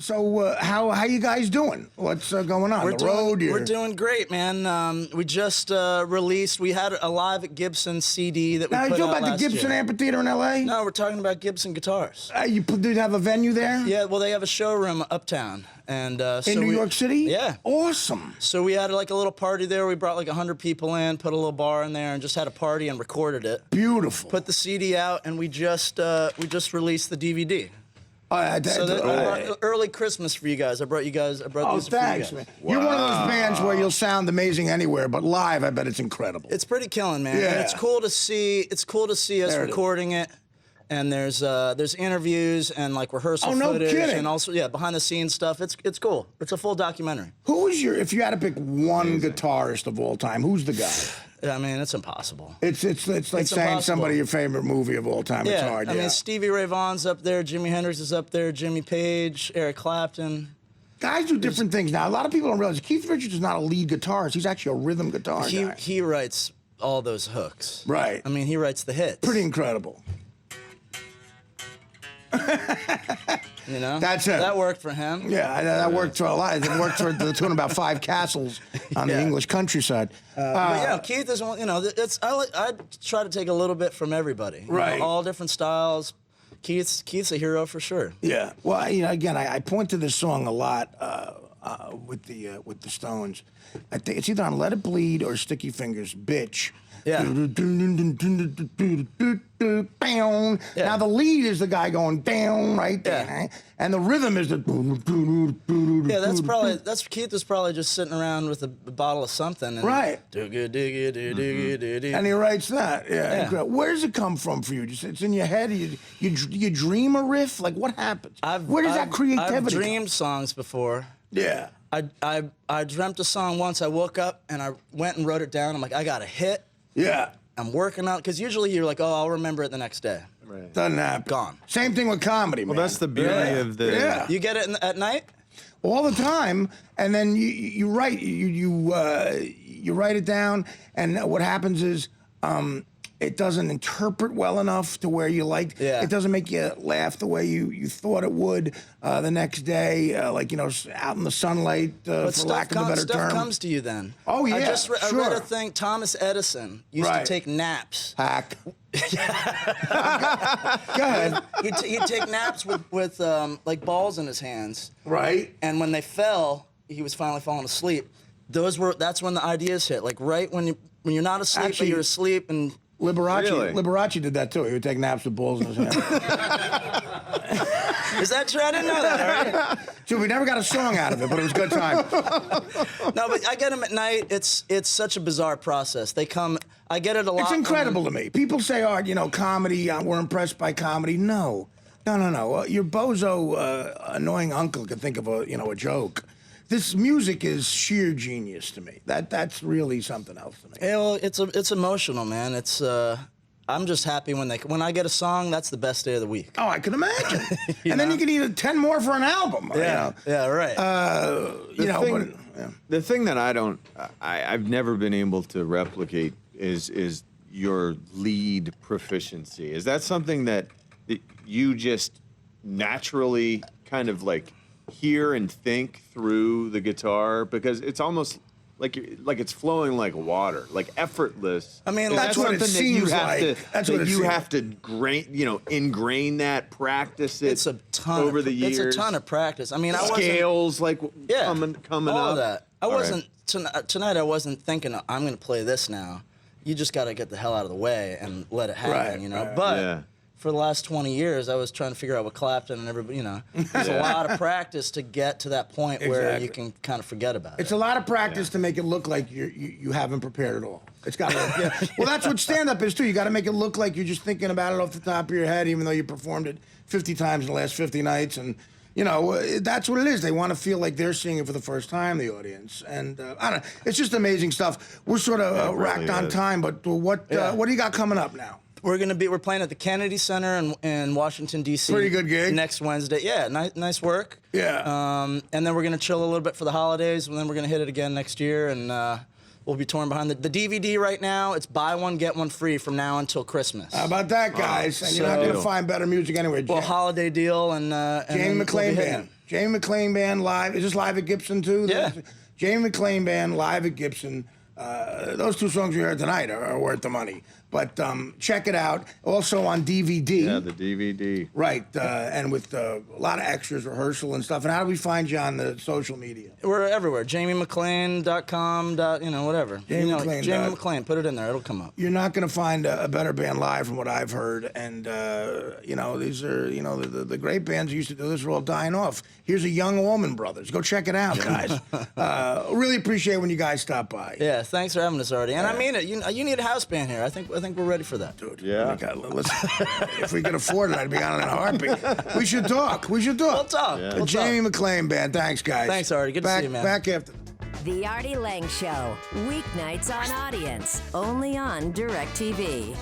So how you guys doing? What's going on? We're doing great, man. We just released. We had a live at Gibson CD that we now, put you out about the last Gibson year. Amphitheater in L.A.? No, we're talking about Gibson guitars. You did have a venue there? Yeah, well, they have a showroom uptown, and in New York City. Yeah, awesome. So we had like a little party there. We brought like 100 people in, put a little bar in there, and just had a party and recorded it. Beautiful. Put the CD out, and we just released the DVD. So early Christmas for you guys. I brought these thanks, for you guys. man. Wow. You're one of those bands where you'll sound amazing anywhere, but live, I bet it's incredible. It's pretty killing, man. Yeah. And it's cool to see. It's cool to see us recording it. And there's interviews and like rehearsal footage and also behind the scenes stuff. It's cool. It's a full documentary. Who is if you had to pick one guitarist of all time, who's the guy? I mean, it's impossible. It's like saying somebody your favorite movie of all time. Yeah, it's hard. I mean, Stevie Ray Vaughan's up there, Jimi Hendrix is up there, Jimmy Page, Eric Clapton. Guys do different things now. A lot of people don't realize Keith Richards is not a lead guitarist. He's actually a rhythm guitar guy. He writes all those hooks. Right. I mean, he writes the hits. Pretty incredible. You know, that's it. That worked for him. Yeah, that worked for a lot. It worked for the tune of about 5 castles on the English countryside. But yeah, Keith is one. You know, I try to take a little bit from everybody. Right. You know, all different styles. Keith's a hero for sure. Yeah. Well, you know, again, I point to this song a lot with the Stones. I think it's either on Let It Bleed or Sticky Fingers, Bitch. Yeah. Now the lead is the guy going down right there, and the rhythm is the. That's Keith was probably just sitting around with a bottle of something. And and he writes that. Yeah. Where does it come from for you? Just it's in your head. You dream a riff. Like what happens? Where does that creativity? I've dreamed songs before. Yeah. I dreamt a song once. I woke up and I went and wrote it down. I'm like, I got a hit. Yeah. I'm working on it, because usually you're like, oh, I'll remember it the next day. Right. Doesn't happen. Gone. Same thing with comedy, man. Well, that's the beauty of the... Yeah. You get it at night? All the time, and then you write you write it down, and what happens is it doesn't interpret well enough to where you like. Yeah. It doesn't make you laugh the way you thought it would the next day, like, you know, out in the sunlight, for lack of a better term. Stuff comes to you then. Oh, yeah, I read a thing, Thomas Edison used to take naps. Hack. Go ahead. He'd take naps with like balls in his hands. Right. And when they fell, he was finally falling asleep. That's when the ideas hit. Like right when you're not asleep, Actually, but you're asleep and... Liberace did that too. He would take naps with balls in his hand. Is that true? I didn't know that, all right? Dude, we never got a song out of it, but it was a good time. No, but I get them at night. It's such a bizarre process. They come, I get it a lot. It's incredible to me. People say, oh, you know, comedy, we're impressed by comedy. No. Your bozo, annoying uncle could think of a joke. This music is sheer genius to me. That's really something else to me. Yeah, well, it's emotional, man. It's I'm just happy when I get a song. That's the best day of the week. Oh, I can imagine. And then you can eat 10 more for an album. Yeah, yeah, right. The thing that I've never been able to replicate is your lead proficiency. Is that something that you just naturally kind of like hear and think through the guitar, because it's almost like it's flowing like water, like effortless? I mean, that's what it seems like. That's what you have to ingrain that, practice it. It's a ton over the years. It's a ton of practice. I mean, scales coming all up. Of that. I wasn't tonight. I wasn't thinking I'm going to play this now. You just got to get the hell out of the way and let it happen, you know. Right. But for the last 20 years, I was trying to figure out what Clapton and everybody, you know. There's a lot of practice to get to that point where you can kind of forget about it. It's a lot of practice to make it look like you haven't prepared at all. It's got to. Well, that's what stand-up is too. You got to make it look like you're just thinking about it off the top of your head, even though you performed it 50 times in the last 50 nights, and you know that's what it is. They want to feel like they're seeing it for the first time, the audience, and I don't know. It's just amazing stuff. We're sort of racked on time, but what do you got coming up now? We're playing at the Kennedy Center in Washington, D.C. Pretty good gig. Next Wednesday. Yeah, nice work. Yeah. And then we're going to chill a little bit for the holidays, and then we're going to hit it again next year, and We'll be touring behind the DVD right now. It's buy one, get one free from now until Christmas. How about that, guys? And you're not going to find better music anywhere. Well, holiday deal and Jamie McLean Band. Jamie McLean Band live. Is this live at Gibson too? Yeah. Jamie McLean Band live at Gibson. Those 2 songs you heard tonight are worth the money. But check it out. Also on DVD. Yeah, the DVD. Right, and with a lot of extras, rehearsal and stuff. And how do we find you on the social media? We're everywhere. JamieMcLean.com. Whatever. Jamie McLean. Jamie McLean. Put it in there. It'll come up. You're not going to find a better band live, from what I've heard. And these are the great bands who used to do this are all dying off. Here's a young Allman Brothers. Go check it out, guys. Really appreciate when you guys stop by. Yeah, thanks for having us, Artie. And I mean it. You need a house band here. I think we're ready for that. Dude, Yeah. Listen, if we could afford it, I'd be on it in a heartbeat. We should talk. We'll talk. Yeah. We'll Jamie talk. McLean Band. Thanks, guys. Thanks, Artie. Good to see you, man. Back after. The Artie Lange Show, weeknights on Audience, only on DirecTV.